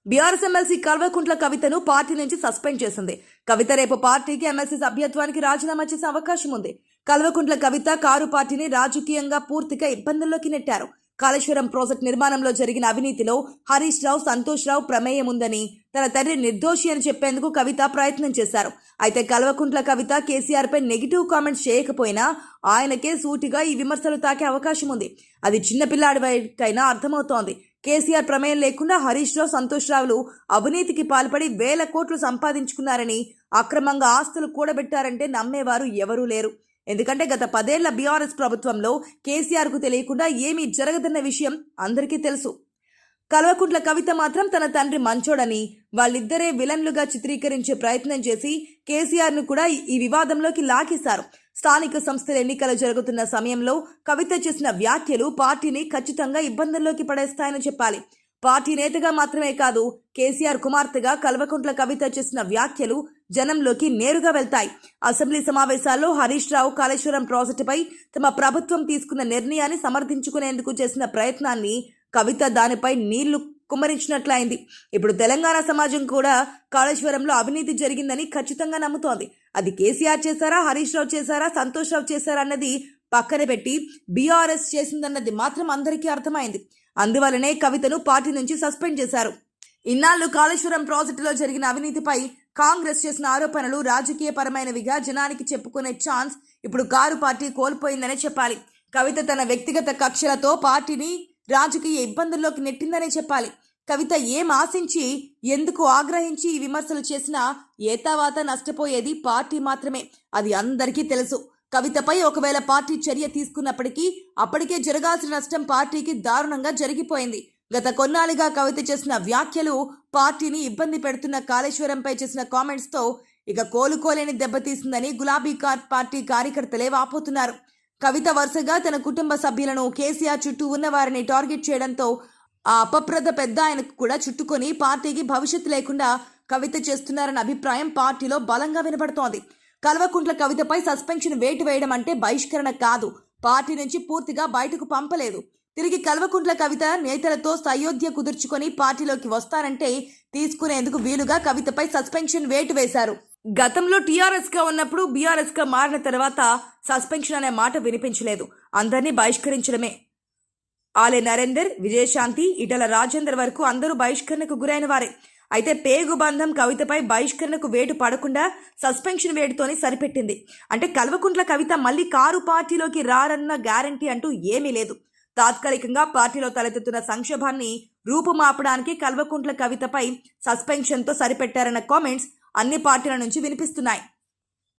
BRS MLC Kalvakuntla కవితను party నుంచి suspend చేసింది. కవిత రేపు పార్టీకి ఎమ్మెల్సీ సభ్యత్వానికి రాజీనామా చేసే అవకాశం ఉంది. కల్వకుంట్ల కవిత కారు పార్టీని రాజకీయంగా పూర్తిగా ఇబ్బందుల్లోకి నెట్టారు. కాళేశ్వరం ప్రాజెక్టు నిర్మాణంలో జరిగిన అవినీతిలో హరీష్ రావు, సంతోష్ రావు ప్రమేయం ఉందని, తన తండ్రి నిర్దోషి అని చెప్పేందుకు కవిత ప్రయత్నం చేశారు. అయితే కల్వకుంట్ల కవిత కేసీఆర్ పై నెగిటివ్ కామెంట్స్ చేయకపోయినా ఆయనకే సూటిగా ఈ విమర్శలు తాకే అవకాశం ఉంది. అది చిన్నపిల్లాడికైనా అర్థమవుతోంది. కేసీఆర్ ప్రమేయం లేకుండా హరీష్ రావు, సంతోష్ రావులు అవినీతికి పాల్పడి వేల కోట్లు సంపాదించుకున్నారని, అక్రమంగా ఆస్తులు కూడబెట్టారంటే నమ్మేవారు ఎవరూ లేరు. ఎందుకంటే గత 10 ఏళ్ల బీఆర్ఎస్ ప్రభుత్వంలో కేసీఆర్కు తెలియకుండా ఏమీ జరగదన్న విషయం అందరికీ తెలుసు. కల్వకుంట్ల కవిత మాత్రం తన తండ్రి మంచోడని, వాళ్ళిద్దరే విలన్లుగా చిత్రీకరించే ప్రయత్నం చేసి కేసీఆర్ను కూడా ఈ వివాదంలోకి లాగేశారు. స్థానిక సంస్థల ఎన్నికలు జరుగుతున్న సమయంలో కవిత చేసిన వ్యాఖ్యలు పార్టీని ఖచ్చితంగా ఇబ్బందుల్లోకి పడేస్తాయని చెప్పాలి. పార్టీ నేతగా మాత్రమే కాదు, కేసీఆర్ కుమార్తెగా కల్వకుంట్ల కవిత చేసిన వ్యాఖ్యలు జనంలోకి నేరుగా వెళ్తాయి. అసెంబ్లీ సమావేశాల్లో హరీష్ రావు కాళేశ్వరం ప్రాజెక్టుపై తమ ప్రభుత్వం తీసుకున్న నిర్ణయాన్ని సమర్థించుకునేందుకు చేసిన ప్రయత్నాన్ని కవిత దానిపై నీళ్లు కుమ్మరించినట్లయింది. ఇప్పుడు తెలంగాణ సమాజం కూడా కాళేశ్వరంలో అవినీతి జరిగిందని ఖచ్చితంగా నమ్ముతోంది. అది కేసీఆర్ చేశారా, హరీష్ రావు చేశారా, సంతోష్ రావు చేశారా అన్నది పక్కన పెట్టి బీఆర్ఎస్ చేసిందన్నది మాత్రం అందరికీ అర్థమైంది. అందువల్లనే కవితను పార్టీ నుంచి సస్పెండ్ చేశారు. ఇన్నాళ్లు కాళేశ్వరం ప్రాజెక్టులో జరిగిన అవినీతిపై కాంగ్రెస్ చేసిన ఆరోపణలు రాజకీయపరమైనవిగా జనానికి చెప్పుకునే ఛాన్స్ ఇప్పుడు కారు పార్టీ కోల్పోయిందనే చెప్పాలి. కవిత తన వ్యక్తిగత కక్షలతో పార్టీని రాజకీయ ఇబ్బందుల్లోకి నెట్టిందనే చెప్పాలి. కవిత ఏం ఆశించి, ఎందుకు ఆగ్రహించి ఈ విమర్శలు చేసినా ఏతావాత నష్టపోయేది పార్టీ మాత్రమే. అది అందరికీ తెలుసు. కవితపై ఒకవేళ పార్టీ చర్య తీసుకున్నప్పటికీ అప్పటికే జరగాల్సిన నష్టం పార్టీకి దారుణంగా జరిగిపోయింది. గత కొన్నాళ్ళుగా కవిత చేసిన వ్యాఖ్యలు పార్టీని ఇబ్బంది పెడుతున్న కాళేశ్వరంపై చేసిన కామెంట్స్తో ఇక కోలుకోలేని దెబ్బతీసిందని గులాబీ పార్టీ కార్యకర్తలే వాపోతున్నారు. కవిత వరుసగా తన కుటుంబ సభ్యులను, కేసీఆర్ చుట్టూ ఉన్న వారిని టార్గెట్ చేయడంతో ఆ అపప్రద పెద్ద ఆయనకు కూడా చుట్టుకొని పార్టీకి భవిష్యత్తు లేకుండా కవిత చేస్తున్నారన్న అభిప్రాయం పార్టీలో బలంగా వినపడుతోంది. కల్వకుంట్ల కవితపై సస్పెన్షన్ వేటు వేయడం అంటే బహిష్కరణ కాదు, పార్టీ నుంచి పూర్తిగా బయటకు పంపలేదు. తిరిగి కల్వకుంట్ల కవిత నేతలతో సయోధ్య కుదుర్చుకొని పార్టీలోకి వస్తారంటే తీసుకునేందుకు వీలుగా కవితపై సస్పెన్షన్ వేటు వేశారు. గతంలో టీఆర్ఎస్ గా ఉన్నప్పుడు బీఆర్ఎస్ గా మారిన తర్వాత సస్పెన్షన్ అనే మాట వినిపించలేదు. అందరినీ బహిష్కరించడమే. ఆలే నరేందర్, విజయశాంతి, ఈటల రాజేందర్ వరకు అందరూ బహిష్కరణకు గురైన వారే. అయితే పేగు బంధం కవితపై బహిష్కరణకు వేటు పడకుండా సస్పెన్షన్ వేటుతోనే సరిపెట్టింది. అంటే కల్వకుంట్ల కవిత మళ్ళీ కారు పార్టీలోకి రారన్న గ్యారంటీ అంటూ ఏమీ లేదు. తాత్కాలికంగా పార్టీలో తలెత్తుతున్న సంక్షోభాన్ని రూపుమాపడానికి కల్వకుంట్ల కవితపై సస్పెన్షన్తో సరిపెట్టారన్న కామెంట్స్ అన్ని పార్టీల నుంచి వినిపిస్తున్నాయి.